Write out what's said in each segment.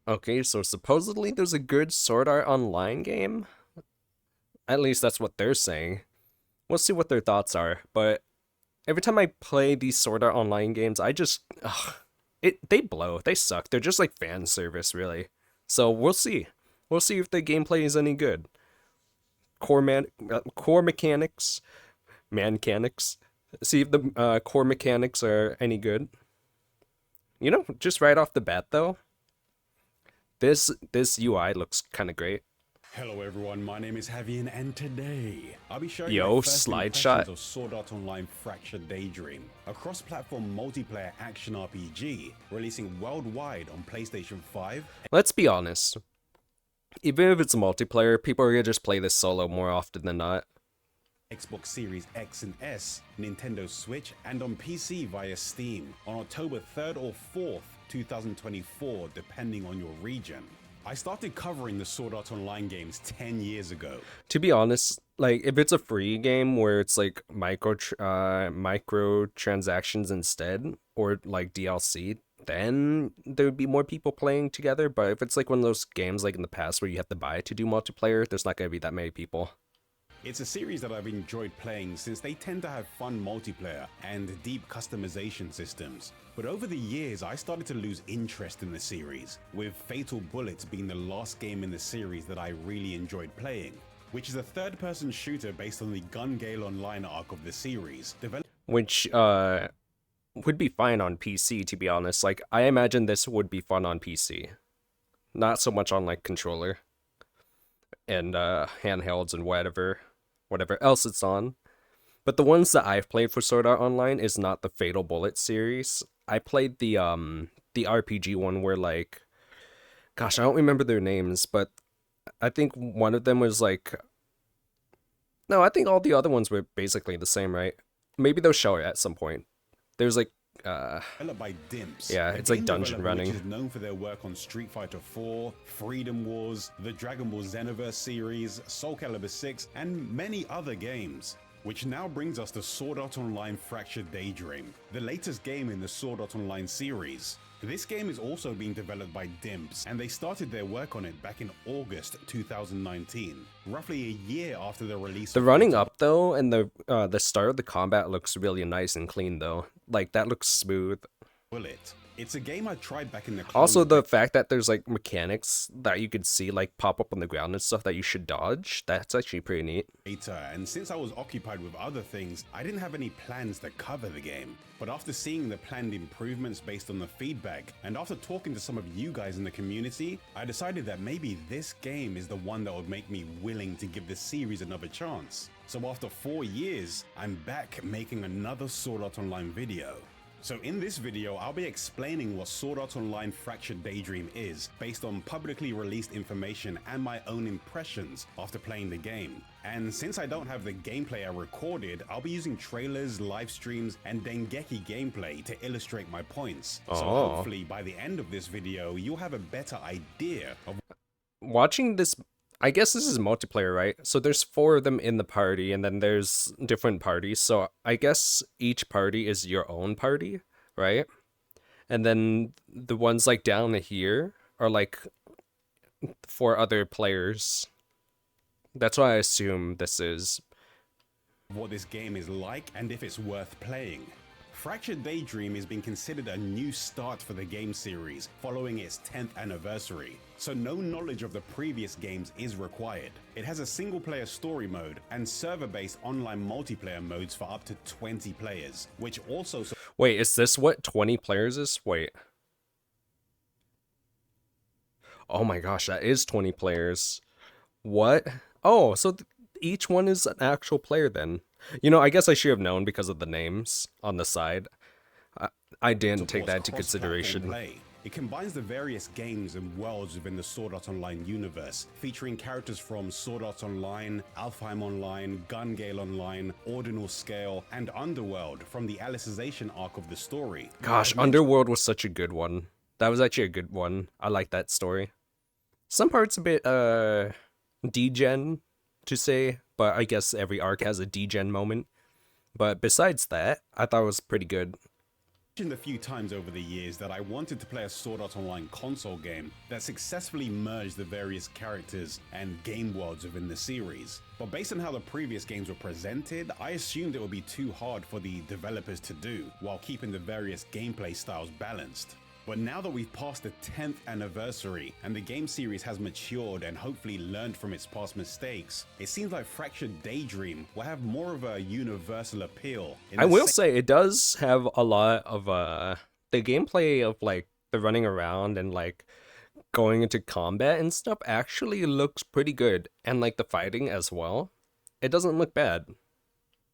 Okay, so supposedly there's a good Sword Art Online game. At least that's what they're saying. We'll see what their thoughts are. But every time I play these Sword Art Online games, I just they blow. They suck. They're just like fan service, really. So we'll see. We'll see if the gameplay is any good. Core mechanics, mechanics. See if the core mechanics are any good. Just right off the bat though, this UI looks kind of great. Hello everyone, my name is Javian and today I'll be showing my Yo, first slide impressions shot. of Sword Art Online Fractured Daydream, a cross-platform multiplayer action RPG releasing worldwide on PlayStation 5. Let's be honest. Even if it's multiplayer, people are gonna just play this solo more often than not. Xbox Series X and S, Nintendo Switch, and on PC via Steam on October 3rd or 4th, 2024, depending on your region. I started covering the Sword Art Online games 10 years ago. To be honest, like if it's a free game where it's like micro transactions instead, or like DLC, then there would be more people playing together. But if it's like one of those games like in the past where you have to buy to do multiplayer, there's not gonna be that many people. It's a series that I've enjoyed playing since they tend to have fun multiplayer and deep customization systems. But over the years, I started to lose interest in the series, with Fatal Bullets being the last game in the series that I really enjoyed playing, which is a third-person shooter based on the Gun Gale Online arc of the series. Which would be fine on PC, to be honest. Like I imagine this would be fun on PC. Not so much on like controller and handhelds and whatever else it's on. But the ones that I've played for Sword Art Online is not the Fatal Bullet series. I played the RPG one where like, gosh, I don't remember their names, but I think one of them was like, no, I think all the other ones were basically the same, right? Maybe they'll show it at some point. There's like Developed by Dimps, yeah, a it's like game dungeon developer running. which is known for their work on Street Fighter 4, Freedom Wars, the Dragon Ball Xenoverse series, Soul Calibur 6, and many other games. Which now brings us to Sword Art Online Fractured Daydream, the latest game in the Sword Art Online series. This game is also being developed by Dimps, and they started their work on it back in August 2019, roughly a year after the release The of running Fatal up though, and the start of the combat looks really nice and clean though. Like that looks smooth. Bullet. It's a game I tried back in the Also, clone the fact that there's like mechanics that you could see like pop up on the ground and stuff that you should dodge, that's actually pretty neat. beta, and since I was occupied with other things, I didn't have any plans to cover the game. But after seeing the planned improvements based on the feedback, and after talking to some of you guys in the community, I decided that maybe this game is the one that would make me willing to give the series another chance. So after 4 years, I'm back making another Sword Art Online video. So in this video, I'll be explaining what Sword Art Online Fractured Daydream is, based on publicly released information and my own impressions after playing the game. And since I don't have the gameplay I recorded, I'll be using trailers, live streams, and Dengeki gameplay to illustrate my points. So hopefully by the end of this video, you'll have a better idea of Watching this, I guess this is multiplayer, right? So there's 4 of them in the party, and then there's different parties. So I guess each party is your own party, right? And then the ones like down here are like 4 other players. That's what I assume this is. what this game is like and if it's worth playing. Fractured Daydream is being considered a new start for the game series, following its 10th anniversary, so no knowledge of the previous games is required. It has a single-player story mode and server-based online multiplayer modes for up to 20 players, which also... Wait, is this what 20 players is? Wait. Oh my gosh, that is 20 players. What? Oh, so each one is an actual player then. I guess I should have known because of the names on the side. I didn't take that into consideration. Play. It combines the various games and worlds within the Sword Art Online universe, featuring characters from Sword Art Online, Alfheim Online, Gun Gale Online, Ordinal Scale, and Underworld from the Alicization arc of the story. Gosh, Underworld was such a good one. That was actually a good one. I like that story. Some parts a bit, degen to say, but I guess every arc has a degen moment. But besides that, I thought it was pretty good. mentioned a few times over the years that I wanted to play a Sword Art Online console game that successfully merged the various characters and game worlds within the series. But based on how the previous games were presented, I assumed it would be too hard for the developers to do, while keeping the various gameplay styles balanced. But now that we've passed the 10th anniversary and the game series has matured and hopefully learned from its past mistakes, it seems like Fractured Daydream will have more of a universal appeal. I will say it does have a lot of the gameplay of like the running around and like going into combat and stuff actually looks pretty good, and like the fighting as well. It doesn't look bad.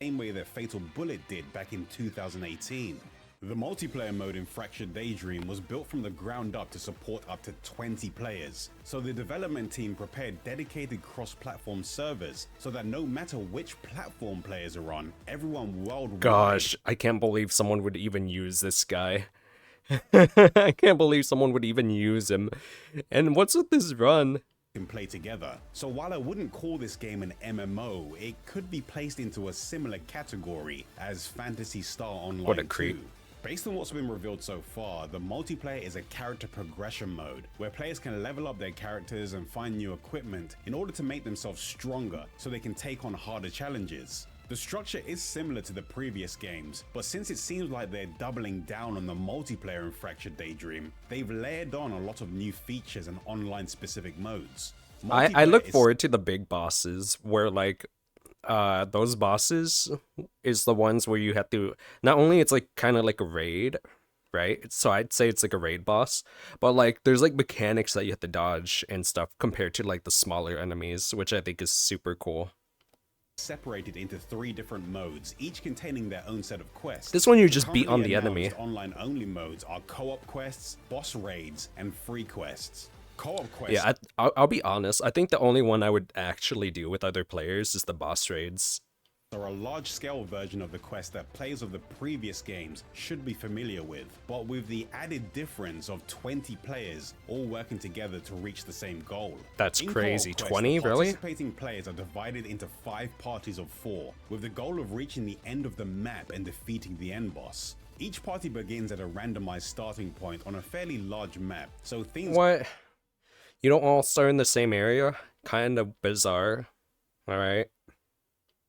Same way that Fatal Bullet did back in 2018. The multiplayer mode in Fractured Daydream was built from the ground up to support up to 20 players. So the development team prepared dedicated cross-platform servers so that no matter which platform players are on, everyone worldwide... Gosh, I can't believe someone would even use this guy. I can't believe someone would even use him. And what's with this run? Can play together. So while I wouldn't call this game an MMO, it could be placed into a similar category as Phantasy Star Online What a creep. 2. Based on what's been revealed so far, the multiplayer is a character progression mode, where players can level up their characters and find new equipment in order to make themselves stronger so they can take on harder challenges. The structure is similar to the previous games, but since it seems like they're doubling down on the multiplayer in Fractured Daydream, they've layered on a lot of new features and online specific modes. I look forward to the big bosses where like those bosses is the ones where you have to, not only it's like kind of like a raid, right? So I'd say it's like a raid boss, but like there's like mechanics that you have to dodge and stuff compared to like the smaller enemies, which I think is super cool. Separated into 3 different modes, each containing their own set of quests. This one you just beat on the enemy. Online only modes are co-op quests, boss raids, and free quests. Co-op quests. Yeah, I'll be honest. I think the only one I would actually do with other players is the boss raids. Are a large-scale version of the quest that players of the previous games should be familiar with, but with the added difference of 20 players all working together to reach the same goal. That's crazy. Quest, 20, really? Participating players are divided into 5 parties of 4, with the goal of reaching the end of the map and defeating the end boss. Each party begins at a randomized starting point on a fairly large map, so things... What? You don't all start in the same area? Kind of bizarre. Alright.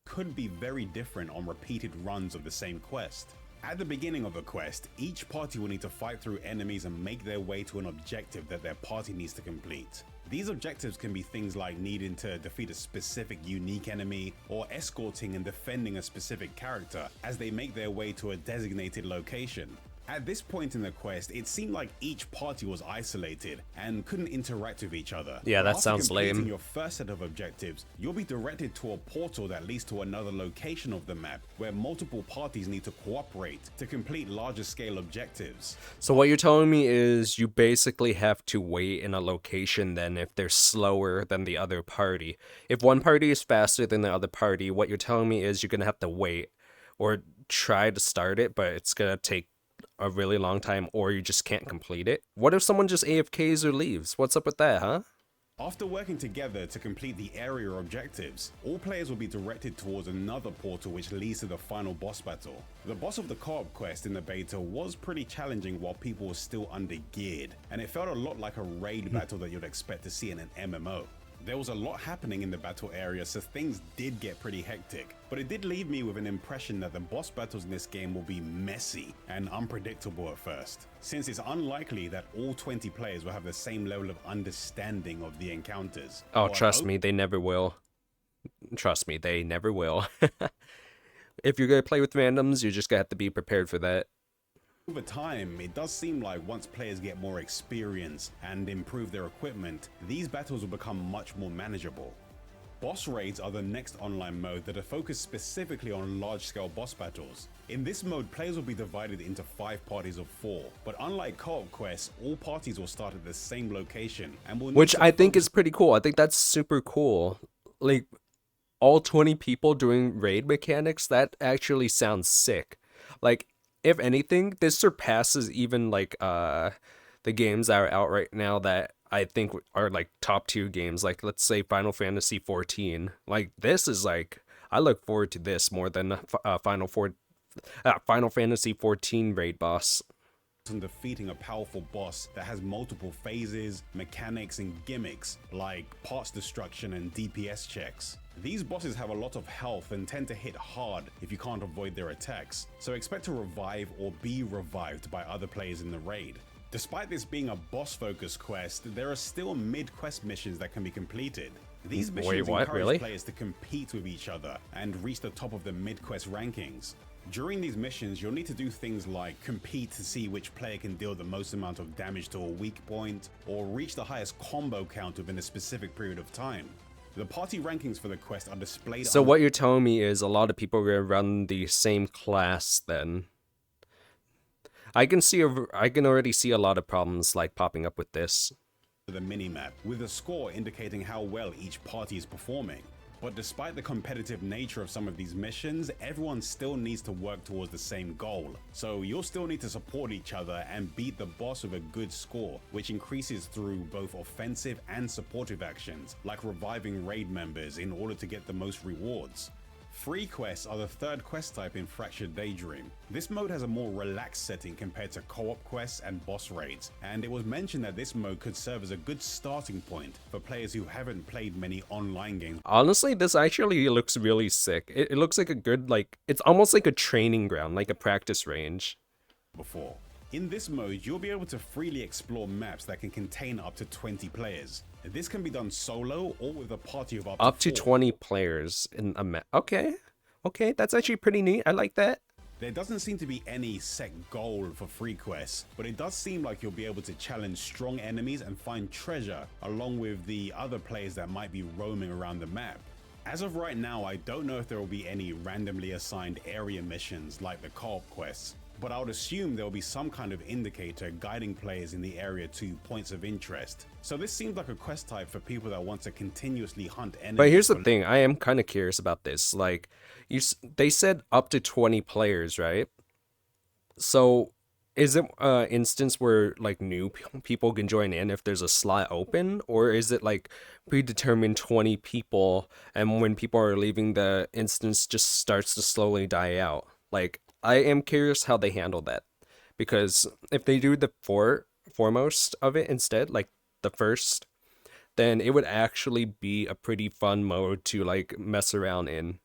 Could be very different on repeated runs of the same quest. At the beginning of a quest, each party will need to fight through enemies and make their way to an objective that their party needs to complete. These objectives can be things like needing to defeat a specific unique enemy, or escorting and defending a specific character as they make their way to a designated location. At this point in the quest, it seemed like each party was isolated and couldn't interact with each other. Yeah, that After sounds completing lame. your first set of objectives, you'll be directed to a portal that leads to another location of the map where multiple parties need to cooperate to complete larger scale objectives. So what you're telling me is you basically have to wait in a location then if they're slower than the other party. If one party is faster than the other party, what you're telling me is you're gonna have to wait or try to start it, but it's gonna take a really long time, or you just can't complete it. What if someone just AFKs or leaves? What's up with that, huh? After working together to complete the area objectives, all players will be directed towards another portal which leads to the final boss battle. The boss of the co-op quest in the beta was pretty challenging while people were still under-geared, and it felt a lot like a raid battle that you'd expect to see in an MMO. There was a lot happening in the battle area, so things did get pretty hectic, but it did leave me with an impression that the boss battles in this game will be messy and unpredictable at first, since it's unlikely that all 20 players will have the same level of understanding of the encounters. Oh, trust me, they never will. Trust me, they never will. If you're gonna play with randoms, you're just gonna have to be prepared for that. Over time, it does seem like once players get more experience and improve their equipment, these battles will become much more manageable. Boss raids are the next online mode that are focused specifically on large-scale boss battles. In this mode, players will be divided into 5 parties of 4, but unlike co-op quests, all parties will start at the same location and will... Which I think is pretty cool. I think that's super cool. Like, all 20 people doing raid mechanics, that actually sounds sick. Like, if anything, this surpasses even like the games that are out right now that I think are like top 2 games. Like, let's say Final Fantasy 14. Like, this is like, I look forward to this more than Final Final Fantasy 14 raid boss. And defeating a powerful boss that has multiple phases, mechanics, and gimmicks like parts destruction and DPS checks. These bosses have a lot of health and tend to hit hard if you can't avoid their attacks, so expect to revive or be revived by other players in the raid. Despite this being a boss-focused quest, there are still mid-quest missions that can be completed. These missions encourage players to compete with each other and reach the top of the mid-quest rankings. During these missions, you'll need to do things like compete to see which player can deal the most amount of damage to a weak point, or reach the highest combo count within a specific period of time. The party rankings for the quest are displayed. So what you're telling me is a lot of people are gonna run the same class then. I can already see a lot of problems like popping up with this. The minimap, with a score indicating how well each party is performing. But despite the competitive nature of some of these missions, everyone still needs to work towards the same goal. So you'll still need to support each other and beat the boss with a good score, which increases through both offensive and supportive actions, like reviving raid members in order to get the most rewards. Free quests are the third quest type in Fractured Daydream. This mode has a more relaxed setting compared to co-op quests and boss raids, and it was mentioned that this mode could serve as a good starting point for players who haven't played many online games. Honestly, this actually looks really sick. It looks like a good, like, it's almost like a training ground, like a practice range. Before. In this mode, you'll be able to freely explore maps that can contain up to 20 players. This can be done solo or with a party of up to 20 players in a map. Okay, that's actually pretty neat. I like that. There doesn't seem to be any set goal for free quests, but it does seem like you'll be able to challenge strong enemies and find treasure along with the other players that might be roaming around the map. As of right now, I don't know if there will be any randomly assigned area missions like the co-op quests, but I would assume there will be some kind of indicator guiding players in the area to points of interest. So this seems like a quest type for people that want to continuously hunt enemies. But here's the thing, I am kind of curious about this. Like, they said up to 20 players, right? So is it an instance where like new people can join in if there's a slot open, or is it like predetermined 20 people, and when people are leaving, the instance just starts to slowly die out? Like, I am curious how they handle that, because if they do the foremost of it instead, like the first, then it would actually be a pretty fun mode to like mess around in.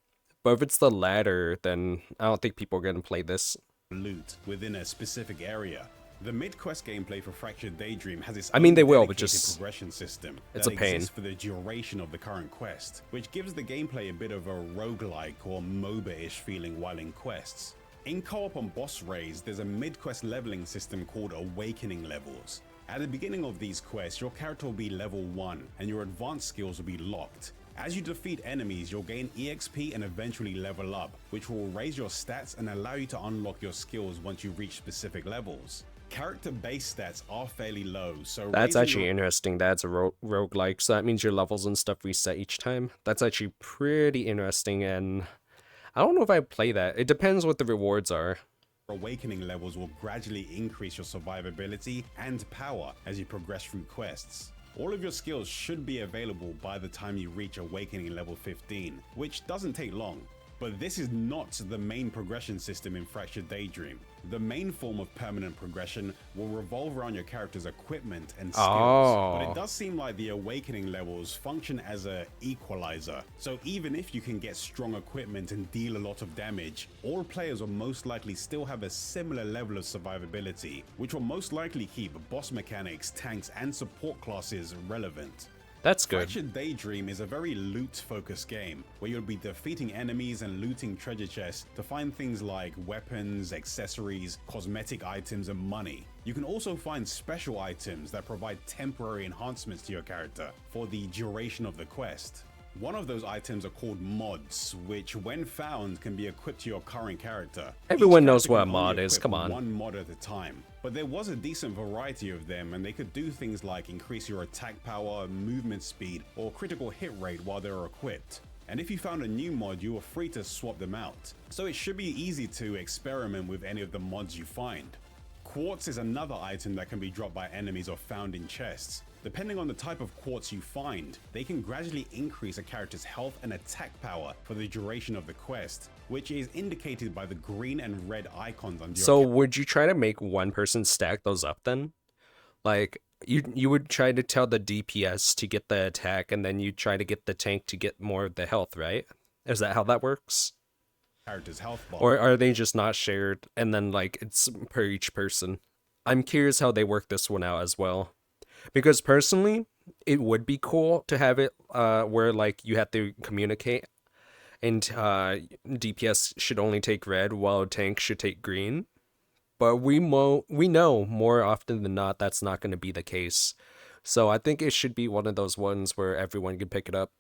But if it's the latter, then I don't think people are gonna play this. Loot within a specific area. The mid-quest gameplay for Fractured Daydream has its they will, but dedicated just progression system it's that a pain exists for the duration of the current quest, which gives the gameplay a bit of a roguelike or MOBA-ish feeling while in quests. In co-op on boss raids, there's a mid-quest leveling system called Awakening levels. At the beginning of these quests, your character will be level 1 and your advanced skills will be locked. As you defeat enemies, you'll gain EXP and eventually level up, which will raise your stats and allow you to unlock your skills once you reach specific levels. Character-based stats are fairly low, so that's actually interesting. That's a roguelike, so that means your levels and stuff reset each time. That's actually pretty interesting, and I don't know if I'd play that. It depends what the rewards are. Awakening levels will gradually increase your survivability and power as you progress through quests. All of your skills should be available by the time you reach Awakening level 15, which doesn't take long. But this is not the main progression system in Fractured Daydream. The main form of permanent progression will revolve around your character's equipment and skills, but it does seem like the Awakening levels function as an equalizer. So even if you can get strong equipment and deal a lot of damage, all players will most likely still have a similar level of survivability, which will most likely keep boss mechanics, tanks, and support classes relevant. That's good. Fractured Daydream is a very loot-focused game, where you'll be defeating enemies and looting treasure chests to find things like weapons, accessories, cosmetic items, and money. You can also find special items that provide temporary enhancements to your character for the duration of the quest. One of those items are called mods, which when found can be equipped to your current character. Everyone knows what a mod is, come on. One mod at a time. But there was a decent variety of them, and they could do things like increase your attack power, movement speed, or critical hit rate while they were equipped. And if you found a new mod, you were free to swap them out. So it should be easy to experiment with any of the mods you find. Quartz is another item that can be dropped by enemies or found in chests. Depending on the type of quartz you find, they can gradually increase a character's health and attack power for the duration of the quest, which is indicated by the green and red icons on your So would you try to make one person stack those up then? Like, you would try to tell the DPS to get the attack, and then you try to get the tank to get more of the health, right? Is that how that works? character's health bar. Or are they just not shared, and then, like, it's per each person? I'm curious how they work this one out as well. Because personally, it would be cool to have it where, like, you have to communicate, and DPS should only take red, while tank should take green. But we know more often than not that's not going to be the case. So I think it should be one of those ones where everyone can pick it up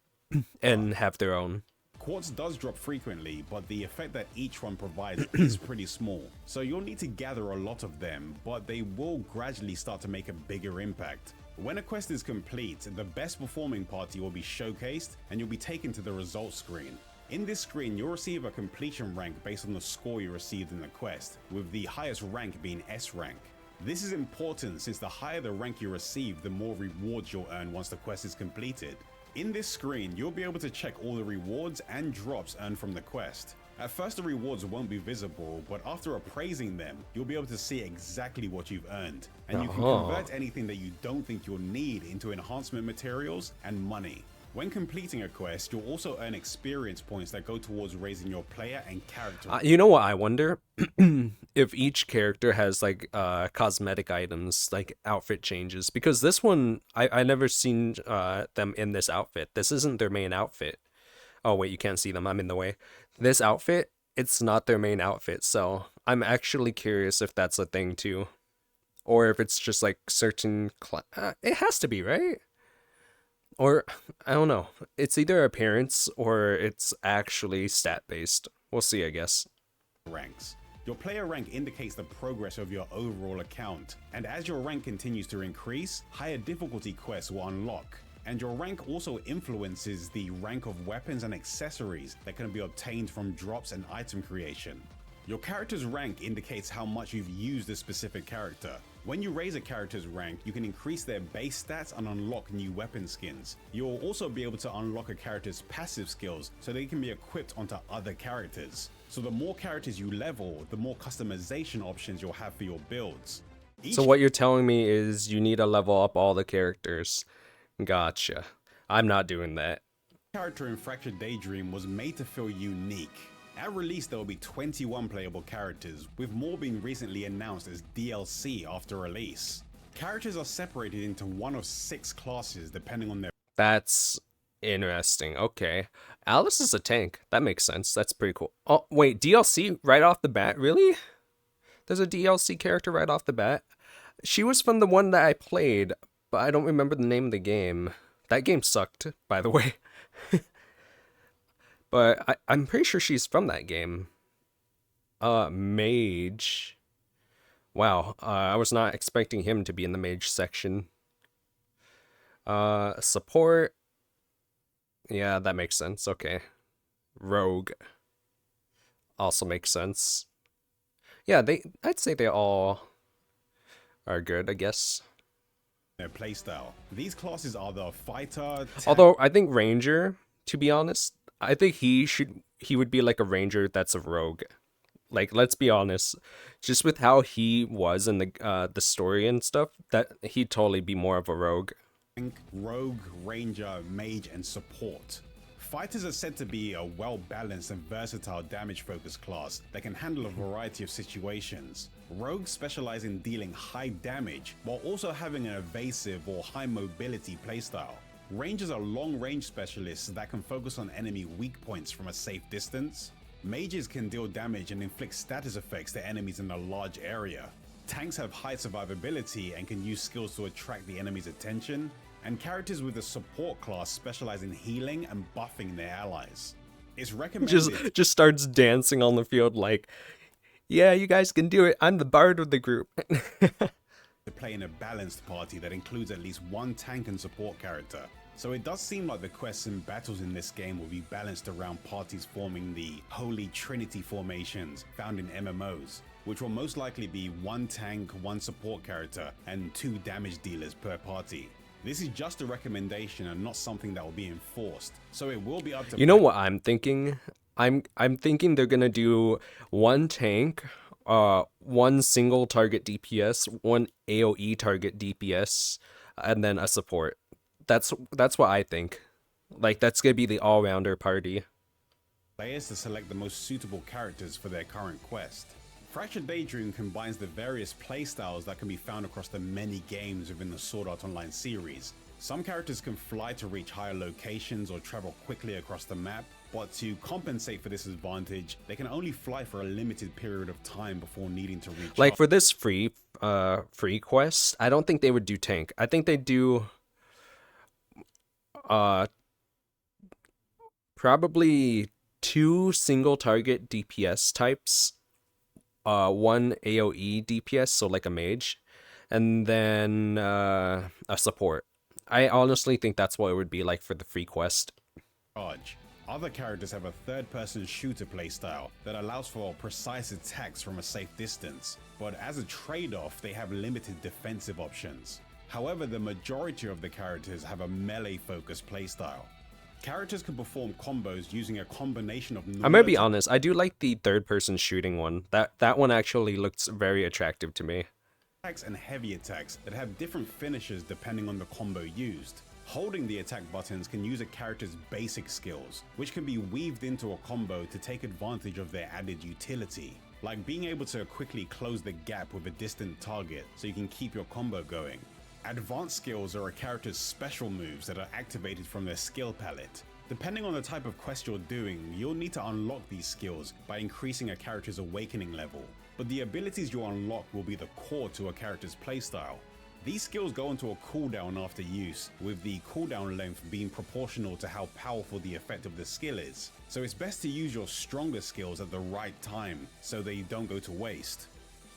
and have their own. Quartz does drop frequently, but the effect that each one provides is pretty small. So you'll need to gather a lot of them, but they will gradually start to make a bigger impact. When a quest is complete, the best performing party will be showcased and you'll be taken to the results screen. In this screen, you'll receive a completion rank based on the score you received in the quest, with the highest rank being S rank. This is important since the higher the rank you receive, the more rewards you'll earn once the quest is completed. In this screen, you'll be able to check all the rewards and drops earned from the quest. At first the rewards won't be visible, but after appraising them, you'll be able to see exactly what you've earned. And you can convert anything that you don't think you'll need into enhancement materials and money. When completing a quest, you'll also earn experience points that go towards raising your player and character. You know what I wonder? If each character has like cosmetic items, like outfit changes. Because this one, I never seen them in this outfit. This isn't their main outfit. Oh wait, you can't see them, I'm in the way. This outfit, it's not their main outfit. So I'm actually curious if that's a thing too. Or if it's just like certain... it has to be, right? Or, I don't know. It's either appearance or it's actually stat-based. We'll see, I guess. Ranks. Your player rank indicates the progress of your overall account, and as your rank continues to increase, higher difficulty quests will unlock. And your rank also influences the rank of weapons and accessories that can be obtained from drops and item creation. Your character's rank indicates how much you've used a specific character. When you raise a character's rank, you can increase their base stats and unlock new weapon skins. You'll also be able to unlock a character's passive skills so they can be equipped onto other characters. So the more characters you level, the more customization options you'll have for your builds. So what you're telling me is you need to level up all the characters. Gotcha. I'm not doing that. Character in Fractured Daydream was made to feel unique. At release, there will be 21 playable characters, with more being recently announced as DLC after release. Characters are separated into one of 6 classes depending on their... That's interesting. Okay. Alice is a tank. That makes sense. That's pretty cool. Oh, wait, DLC right off the bat? Really? There's a DLC character right off the bat? She was from the one that I played, but I don't remember the name of the game. That game sucked, by the way. But I'm pretty sure she's from that game. Mage. Wow, I was not expecting him to be in the mage section. Support. Yeah, that makes sense. Okay. Rogue. Also makes sense. Yeah, I'd say they all are good, I guess. Their playstyle. These classes are the fighter... Although, I think Ranger, to be honest, I think he would be like a ranger that's a rogue. Like, let's be honest, just with how he was in the story and stuff, that he'd totally be more of a rogue. Rogue, ranger, mage, and support. Fighters are said to be a well-balanced and versatile damage-focused class that can handle a variety of situations. Rogues specialize in dealing high damage while also having an evasive or high mobility playstyle. Rangers are long-range specialists that can focus on enemy weak points from a safe distance. Mages can deal damage and inflict status effects to enemies in a large area. Tanks have high survivability and can use skills to attract the enemy's attention. And characters with a support class specialize in healing and buffing their allies. It's recommended just starts dancing on the field like, yeah, you guys can do it. I'm the bard of the group. to play in a balanced party that includes at least one tank and support character. So it does seem like the quests and battles in this game will be balanced around parties forming the Holy Trinity formations found in MMOs, which will most likely be 1 tank, 1 support character, and 2 damage dealers per party. This is just a recommendation and not something that will be enforced, so it will be up to— You know what I'm thinking? I'm thinking they're gonna do 1 tank, 1 single target DPS, 1 AoE target DPS, and then a support. That's what I think. Like, that's gonna be the all-rounder party. players to select the most suitable characters for their current quest. Fractured Daydream combines the various playstyles that can be found across the many games within the Sword Art Online series. Some characters can fly to reach higher locations or travel quickly across the map, but to compensate for this advantage, they can only fly for a limited period of time before needing to reach— Like, for this free quest, I don't think they would do tank. I think they'd do probably 2 single target DPS types, 1 AoE DPS, so like a mage, and then a support. I honestly think that's what it would be like for the free quest. charge. Other characters have a third-person shooter playstyle that allows for precise attacks from a safe distance, but as a trade-off, they have limited defensive options. However, the majority of the characters have a melee-focused playstyle. Characters can perform combos using a combination of— I'm gonna be honest, I do like the third-person shooting one. That one actually looks very attractive to me. attacks and heavy attacks that have different finishes depending on the combo used. Holding the attack buttons can use a character's basic skills, which can be weaved into a combo to take advantage of their added utility, like being able to quickly close the gap with a distant target so you can keep your combo going. Advanced skills are a character's special moves that are activated from their skill palette. Depending on the type of quest you're doing, you'll need to unlock these skills by increasing a character's awakening level, but the abilities you unlock will be the core to a character's playstyle. These skills go into a cooldown after use, with the cooldown length being proportional to how powerful the effect of the skill is. So it's best to use your stronger skills at the right time so they don't go to waste.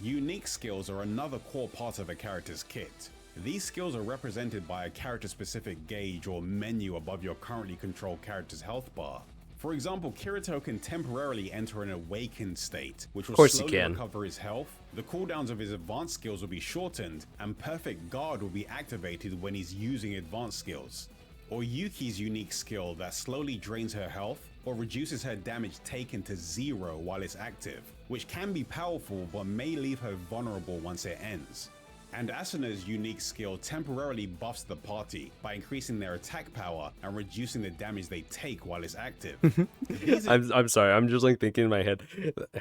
Unique skills are another core part of a character's kit. These skills are represented by a character-specific gauge or menu above your currently controlled character's health bar. For example, Kirito can temporarily enter an awakened state, which will slowly recover his health. The cooldowns of his advanced skills will be shortened, and Perfect Guard will be activated when he's using advanced skills. Or Yuki's unique skill that slowly drains her health or reduces her damage taken to 0 while it's active, which can be powerful but may leave her vulnerable once it ends. And Asuna's unique skill temporarily buffs the party by increasing their attack power and reducing the damage they take while it's active. I'm sorry, I'm just like thinking in my head,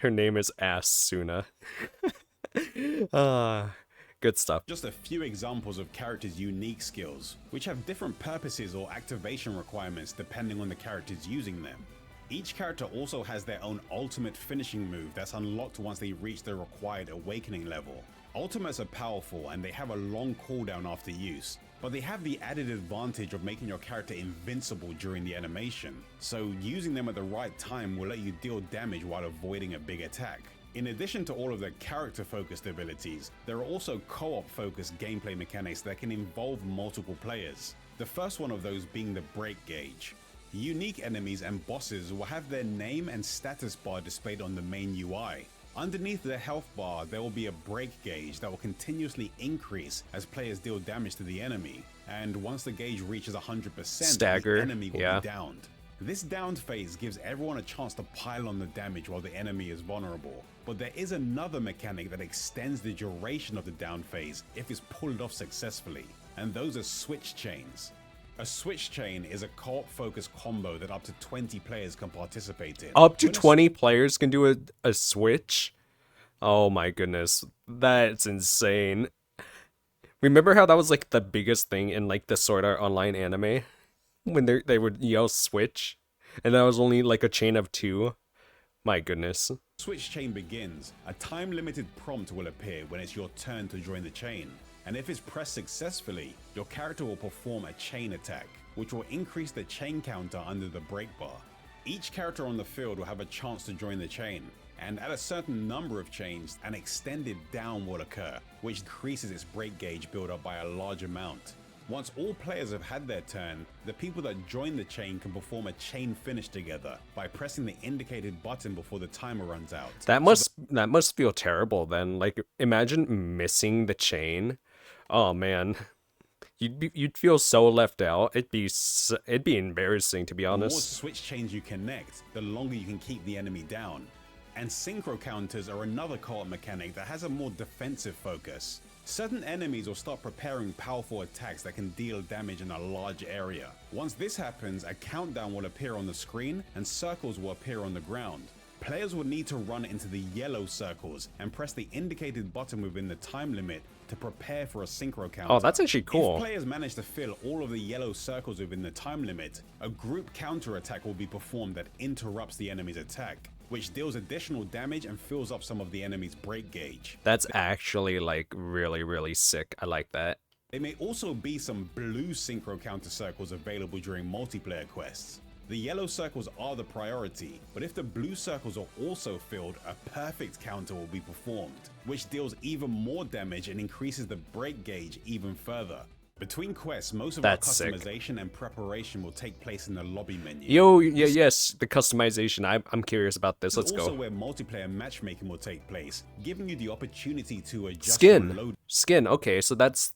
her name is Asuna. Good stuff. Just a few examples of characters' unique skills, which have different purposes or activation requirements depending on the characters using them. Each character also has their own ultimate finishing move that's unlocked once they reach the required awakening level. Ultimates are powerful and they have a long cooldown after use, but they have the added advantage of making your character invincible during the animation, so using them at the right time will let you deal damage while avoiding a big attack. In addition to all of the character-focused abilities, there are also co-op-focused gameplay mechanics that can involve multiple players. The first one of those being the break gauge. Unique enemies and bosses will have their name and status bar displayed on the main UI. Underneath the health bar, there will be a break gauge that will continuously increase as players deal damage to the enemy, and once the gauge reaches 100%, the enemy will be downed. This downed phase gives everyone a chance to pile on the damage while the enemy is vulnerable, but there is another mechanic that extends the duration of the down phase if it's pulled off successfully, and those are switch chains. A switch chain is a co-op focused combo that up to 20 players can participate in. Up to 20 players can do a switch? Oh my goodness, that's insane. Remember how that was like the biggest thing in like the Sword Art Online anime? When they would yell switch? And that was only like a chain of 2? My goodness. Switch chain begins. A time-limited prompt will appear when it's your turn to join the chain. And if it's pressed successfully, your character will perform a chain attack, which will increase the chain counter under the break bar. Each character on the field will have a chance to join the chain, and at a certain number of chains, an extended down will occur, which increases its break gauge build up by a large amount. Once all players have had their turn, the people that join the chain can perform a chain finish together by pressing the indicated button before the timer runs out. That must feel terrible then. Like, imagine missing the chain. Oh man, you'd feel so left out. It'd be embarrassing, to be The more honest. switch chains you connect, the longer you can keep the enemy down. And synchro counters are another co-op mechanic that has a more defensive focus. Certain enemies will start preparing powerful attacks that can deal damage in a large area. Once this happens, a countdown will appear on the screen and circles will appear on the ground. Players will need to run into the yellow circles and press the indicated button within the time limit to prepare for a synchro counter. Oh, that's actually cool. If players manage to fill all of the yellow circles within the time limit, a group counter attack will be performed that interrupts the enemy's attack, which deals additional damage and fills up some of the enemy's break gauge. That's actually like really, really sick. I like that. There may also be some blue synchro counter circles available during multiplayer quests. The yellow circles are the priority, but if the blue circles are also filled, a perfect counter will be performed, which deals even more damage and increases the break gauge even further. Between quests, most of our customization and preparation will take place in the lobby menu. Yes, the customization. I'm curious about this. Let's go. Also where multiplayer matchmaking will take place, giving you the opportunity to adjust your Skin. Okay, so that's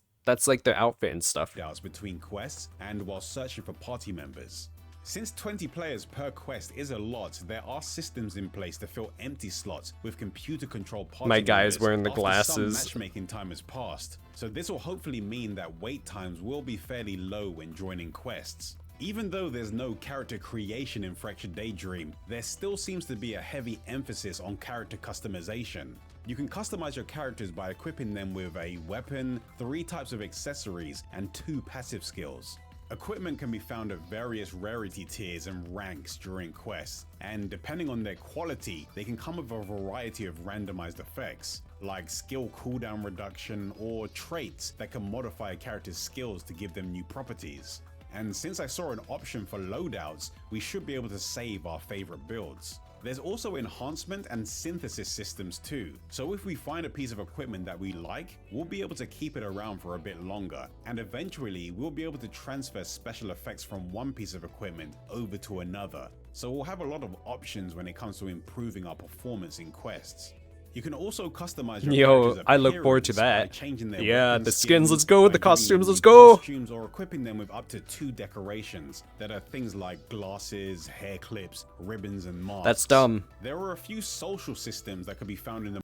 like the outfit and stuff. Between quests and while searching for party members. Since 20 players per quest is a lot, there are systems in place to fill empty slots with computer-controlled party My guy is members wearing the after glasses. Some matchmaking time has passed, so this will hopefully mean that wait times will be fairly low when joining quests. Even though there's no character creation in Fractured Daydream, there still seems to be a heavy emphasis on character customization. You can customize your characters by equipping them with a weapon, 3 types of accessories, and 2 passive skills. Equipment can be found at various rarity tiers and ranks during quests, and depending on their quality, they can come with a variety of randomized effects, like skill cooldown reduction or traits that can modify a character's skills to give them new properties. And since I saw an option for loadouts, we should be able to save our favorite builds. There's also enhancement and synthesis systems too, so if we find a piece of equipment that we like, we'll be able to keep it around for a bit longer, and eventually we'll be able to transfer special effects from one piece of equipment over to another, so we'll have a lot of options when it comes to improving our performance in quests. You can also customize your I look forward to that. Changing their yeah, weapon the skins, let's go, by the giving costumes, them let's new go! Costumes or equipping them with up to 2 decorations that are things like glasses, hair clips, ribbons, and masks. That's dumb. There are a few social systems that could be found in the...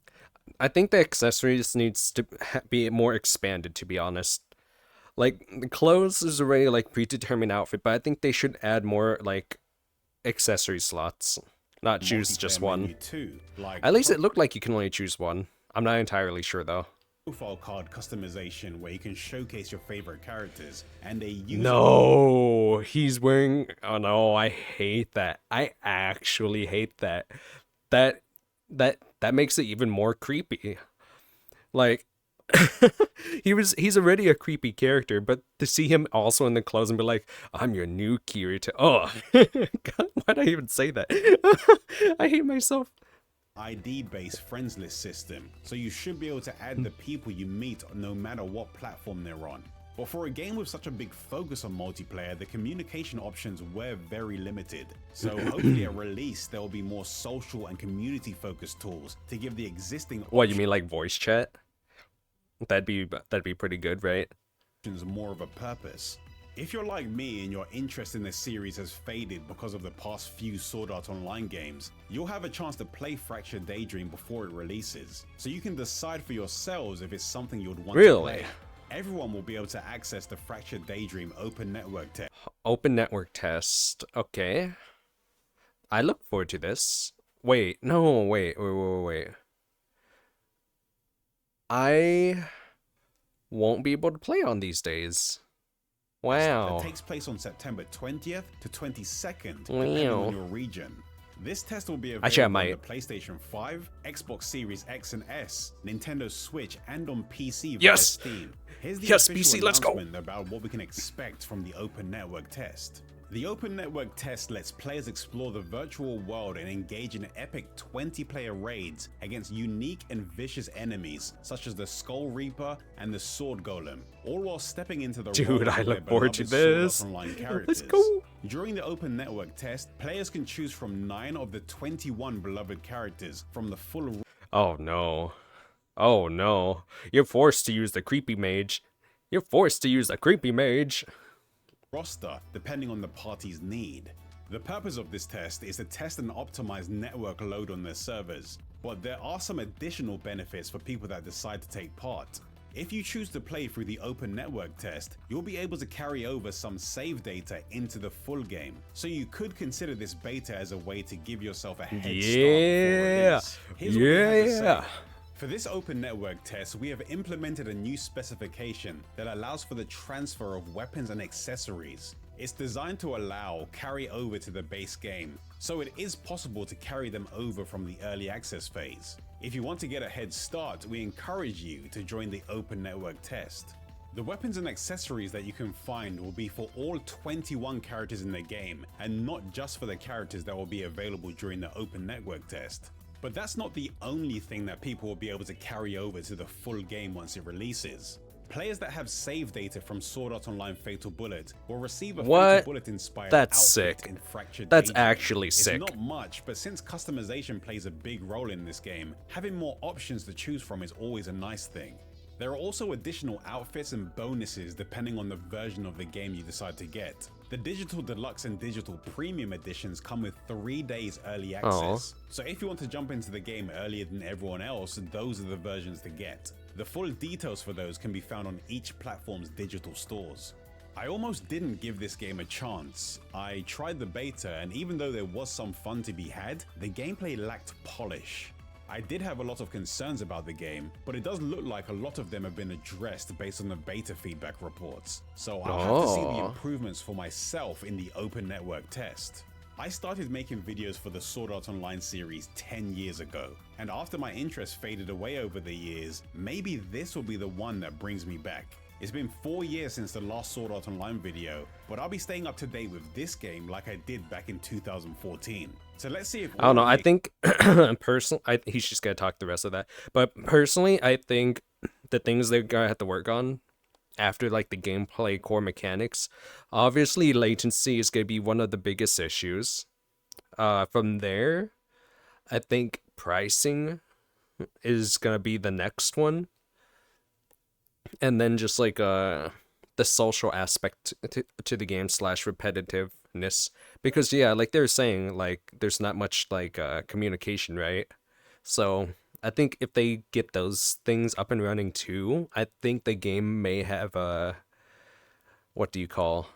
I think the accessories needs to be more expanded, to be honest. Like, the clothes is already like predetermined outfit, but I think they should add more like accessory slots. Not choose just one. Too, like At least it looked like you can only choose one. I'm not entirely sure though. Profile card customization where you can showcase your favorite characters and a user... No, he's wearing... Oh no, I hate that. I actually hate that. That makes it even more creepy. Like, he's already a creepy character, but to see him also in the clothes and be like, I'm your new Kirito. Oh, God, why'd I even say that? I hate myself. ID-based friends list system, so you should be able to add the people you meet no matter what platform they're on. But for a game with such a big focus on multiplayer, the communication options were very limited. So hopefully at release there will be more social and community focused tools to give the existing What, you mean like voice chat? That'd be pretty good, right? more of a purpose. If you're like me and your interest in this series has faded because of the past few Sword Art Online games, you'll have a chance to play Fractured Daydream before it releases, so you can decide for yourselves if it's something you'd want to play. Everyone will be able to access the Fractured Daydream open network test. Open network test. Okay. I look forward to this. Wait. I won't be able to play on these days. Wow. That takes place on September 20th to 22nd, depending on your region. This test will be available on the PlayStation 5, Xbox Series X and S, Nintendo Switch, and on PC via Steam. Here's the official PC, let's go. announcement about what we can expect from the open network test. The open network test lets players explore the virtual world and engage in epic 20-player raids against unique and vicious enemies such as the Skull Reaper and the Sword Golem, all while stepping into the Dude, roles I of their look forward to beloved Sword this. Art Online Let's characters. go. During the open network test, players can choose from 9 of the 21 beloved characters from the full Oh no. Oh no. You're forced to use the creepy mage. You're forced to use the creepy mage. roster depending on the party's need. The purpose of this test is to test and optimize network load on their servers, but there are some additional benefits for people that decide to take part. If you choose to play through the open network test, you'll be able to carry over some save data into the full game, so you could consider this beta as a way to give yourself a head start before release. Here's what we have to say. For this open network test, we have implemented a new specification that allows for the transfer of weapons and accessories. It's designed to allow carry over to the base game, so it is possible to carry them over from the early access phase. If you want to get a head start, we encourage you to join the open network test. The weapons and accessories that you can find will be for all 21 characters in the game, and not just for the characters that will be available during the open network test. But that's not the only thing that people will be able to carry over to the full game once it releases. Players that have save data from Sword Art Online Fatal Bullet will receive a Fatal Bullet inspired That's outfit sick. in Fractured That's Daydream. actually sick. It's not much, but since customization plays a big role in this game, having more options to choose from is always a nice thing. There are also additional outfits and bonuses depending on the version of the game you decide to get. The Digital Deluxe and Digital Premium editions come with 3 days early access. So if you want to jump into the game earlier than everyone else, those are the versions to get. The full details for those can be found on each platform's digital stores. I almost didn't give this game a chance. I tried the beta, and even though there was some fun to be had, the gameplay lacked polish. I did have a lot of concerns about the game, but it does look like a lot of them have been addressed based on the beta feedback reports. So I'll have to see the improvements for myself in the open network test. I started making videos for the Sword Art Online series 10 years ago, and after my interest faded away over the years, maybe this will be the one that brings me back. It's been 4 years since the last Sword Art Online video, but I'll be staying up to date with this game like I did back in 2014. So let's see if I don't know. I think personally, he's just gonna talk the rest of that. But personally, I think the things they're gonna have to work on after like the gameplay core mechanics, obviously latency is gonna be one of the biggest issues. From there, I think pricing is gonna be the next one, and then just like the social aspect to the game / repetitiveness, because yeah, like they're saying, like there's not much like communication, right? So I think if they get those things up and running too, I think the game may have a what do you call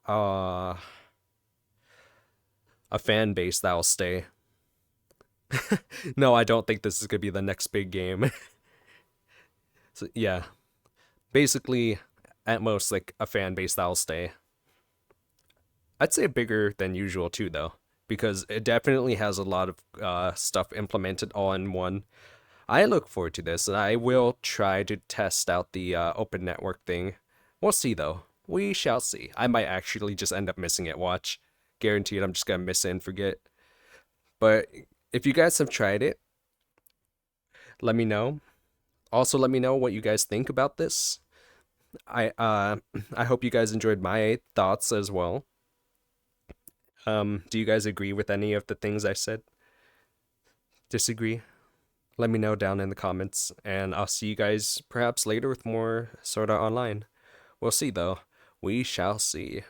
a fan base that'll stay. No, I don't think this is gonna be the next big game. So yeah, basically at most like a fan base that'll stay. I'd say bigger than usual too though, because it definitely has a lot of stuff implemented all in one. I look forward to this, and I will try to test out the open network thing. We'll see though. We shall see. I might actually just end up missing it, watch. Guaranteed I'm just gonna miss it and forget. But if you guys have tried it, let me know. Also let me know what you guys think about this. I hope you guys enjoyed my thoughts as well. Do you guys agree with any of the things I said? Disagree? Let me know down in the comments, and I'll see you guys perhaps later with more Sword Art Online. We'll see though. We shall see.